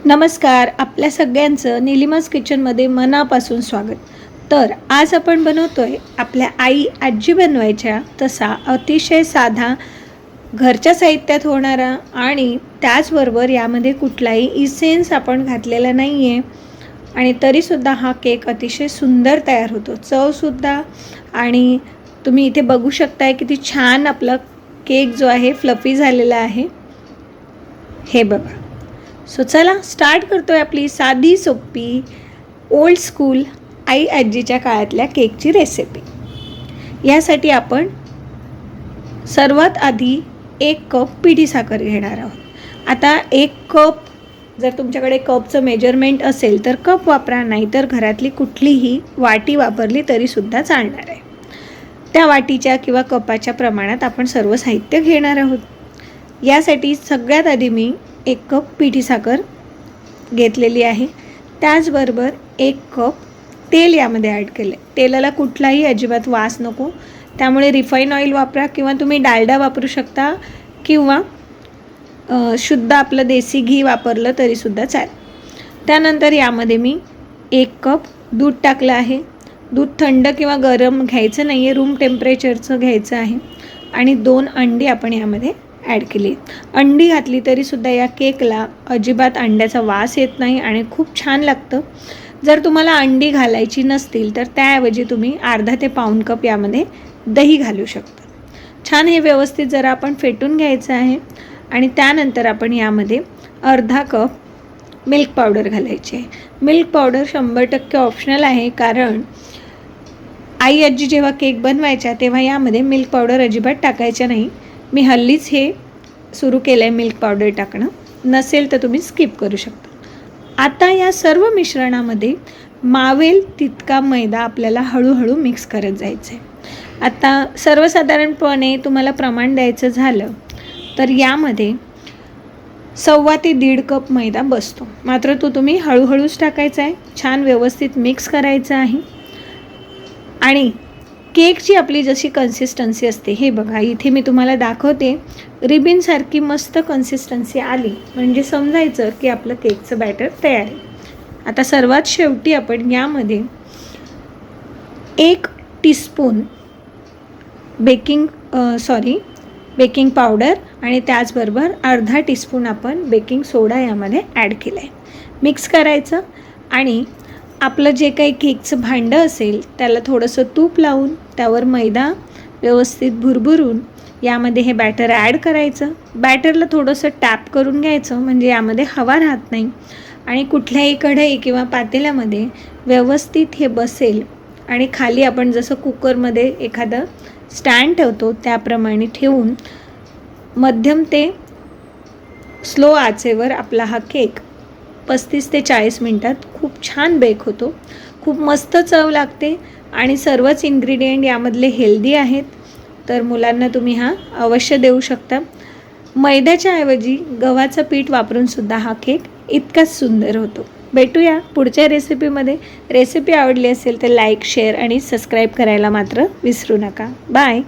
नमस्कार, आपल्या सगळ्यांचं निलिमाज किचनमध्ये मनापासून स्वागत. तर आज आपण बनवतोय आपल्या आजी बनवायच्या तसा अतिशय साधा, घरच्या साहित्यात होणारा आणि त्याचबरोबर यामध्ये कुठलाही इसेन्स आपण घातलेला नाही आहे आणि तरीसुद्धा हा केक अतिशय सुंदर तयार होतो, चवसुद्धा. आणि तुम्ही इथे बघू शकताय किती छान आपला केक जो आहे फ्लफी झालेला आहे. हे बघा. सो चला स्टार्ट करतोय आपली साधी सोपी ओल्ड स्कूल आजीच्या काळातल्या केकची रेसिपी. यासाठी आपण सर्वात आधी 1 कप पिठी साखर घेणार आहोत. आता 1 कप जर तुमच्याकडे कपचं मेजरमेंट असेल तर कप वापरा, नाहीतर घरातली कुठलीही वाटी वापरली तरीसुद्धा चालणार आहे. त्या वाटीच्या किंवा कपाच्या प्रमाणात आपण सर्व साहित्य घेणार आहोत. यासाठी सगळ्यात आधी मी 1 कप पिठी साखर घेतलेली आहे. त्याचबरोबर 1 कप तेल यामध्ये ॲड केले. तेलाला कुठलाही अजिबात वास नको, त्यामुळे रिफाईन ऑइल वापरा किंवा तुम्ही डालडा वापरू शकता किंवा शुद्ध आपलं देसी घी वापरलं तरीसुद्धा चालेल. त्यानंतर यामध्ये मी 1 कप दूध टाकलं आहे. दूध थंड किंवा गरम घ्यायचं नाही आहे, रूम टेम्परेचरचं घ्यायचं आहे. आणि 2 अंडी आपण यामध्ये ॲड केली. अंडी घातली तरीसुद्धा या केकला अजिबात अंड्याचा वास येत नाही आणि खूप छान लागतं. जर तुम्हाला अंडी घालायची नसतील तर त्याऐवजी तुम्ही अर्धा ते पाऊण कप यामध्ये दही घालू शकता. छान हे व्यवस्थित जरा आपण फेटून घ्यायचं आहे. आणि त्यानंतर आपण यामध्ये अर्धा कप मिल्क पावडर घालायची आहे. मिल्क पावडर 100% ऑप्शनल आहे, कारण आजी जेव्हा केक बनवायच्या तेव्हा यामध्ये मिल्क पावडर अजिबात टाकायच्या नाही. मी हल्लीच हे सुरू केलं आहे मिल्क पावडर टाकणं. नसेल तर तुम्ही स्किप करू शकता. आता या सर्व मिश्रणामध्ये मावेल तितका मैदा आपल्याला हळूहळू मिक्स करत जायचं आहे. आता सर्वसाधारणपणे तुम्हाला प्रमाण द्यायचं झालं तर यामध्ये 1.25 ते 1.5 कप मैदा बसतो. मात्र तो तुम्ही हळूहळूच टाकायचा आहे. छान व्यवस्थित मिक्स करायचं आहे. आणि केकची आपली जशी कन्सिस्टन्सी असते, हे बघा इथे मी तुम्हाला दाखवते, रिबिनसारखी मस्त कन्सिस्टन्सी आली म्हणजे समजायचं की आपलं केकचं बॅटर तयार आहे. आता सर्वात शेवटी आपण यामध्ये 1 टीस्पून बेकिंग पावडर आणि त्याचबरोबर अर्धा टीस्पून आपण बेकिंग सोडा यामध्ये ॲड केला आहे. मिक्स करायचं आणि आपलं जे काही केकचं भांडं असेल त्याला थोडंसं तूप लावून त्यावर मैदा व्यवस्थित भुरभुरून यामध्ये हे बॅटर ॲड करायचं. बॅटरला थोडंसं टॅप करून घ्यायचं म्हणजे यामध्ये हवा राहत नाही आणि कुठल्याही कढई किंवा पातेल्यामध्ये व्यवस्थित हे बसेल. आणि खाली आपण जसं कुकरमध्ये एखादं स्टँड ठेवतो त्याप्रमाणे ठेवून मध्यम ते स्लो आचेवर आपला हा केक 35 ते 40 मिनटात खूप छान बेक होतो. खूप मस्त चव लागते आणि सर्वच इन्ग्रेडियंट यामधले हेल्दी आहेत. तर मुलांना तुम्ही हा अवश्य देऊ शकता. मैद्याच्या ऐवजी गव्हाचं पीठ वापरूनसुद्धा हा केक इतकाच सुंदर होतो. भेटूया पुढच्या रेसिपीमध्ये. रेसिपी आवडली असेल तर लाईक, शेअर आणि सबस्क्राईब करायला मात्र विसरू नका. बाय.